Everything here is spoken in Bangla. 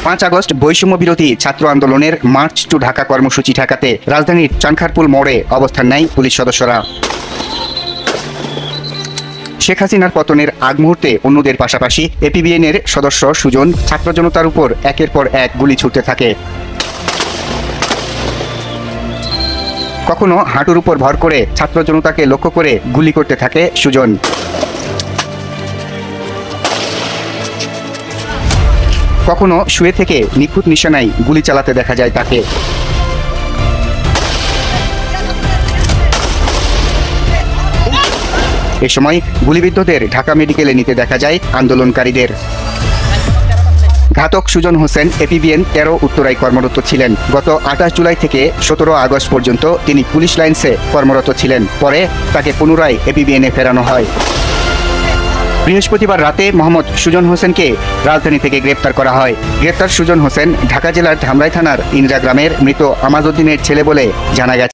5 আগস্ট বৈষম্য বিরোধী ছাত্র আন্দোলনের মার্চ টু ঢাকা কর্মসূচি ঠেকাতে রাজধানীর চানখারপুল মোড়ে অবস্থান নেয় পুলিশ সদস্যরা। শেখ হাসিনার পতনের আগ মুহূর্তে অন্যদের পাশাপাশি এপিবিএনের সদস্য সুজন ছাত্র জনতার উপর একের পর এক গুলি ছুটতে থাকে। কখনো হাঁটুর উপর ভর করে ছাত্র জনতাকে লক্ষ্য করে গুলি করতে থাকে সুজন। কখনো শুয়ে থেকে নিখুঁত নিশানায় গুলি চালাতে দেখা যায় তাকে। এ সময় গুলিবিদ্ধদের ঢাকা মেডিকেলে নিতে দেখা যায় আন্দোলনকারীদের। ঘাতক সুজন হোসেন এপিবিএন 13 উত্তরায় কর্মরত ছিলেন। গত 28 জুলাই থেকে 17 আগস্ট পর্যন্ত তিনি পুলিশ লাইন্সে কর্মরত ছিলেন। পরে তাকে পুনরায় এপিবিএনে ফেরানো হয়। বৃহস্পতিবার রাতে মোহাম্মদ সুজন হোসেনকে রাজধানী থেকে গ্রেপ্তার করা হয়। গ্রেপ্তার সুজন হোসেন ঢাকা জেলার ধামরাই থানার ইন্দ্রা গ্রামের মৃত আমাজউদ্দিনের ছেলে বলে জানা গেছে।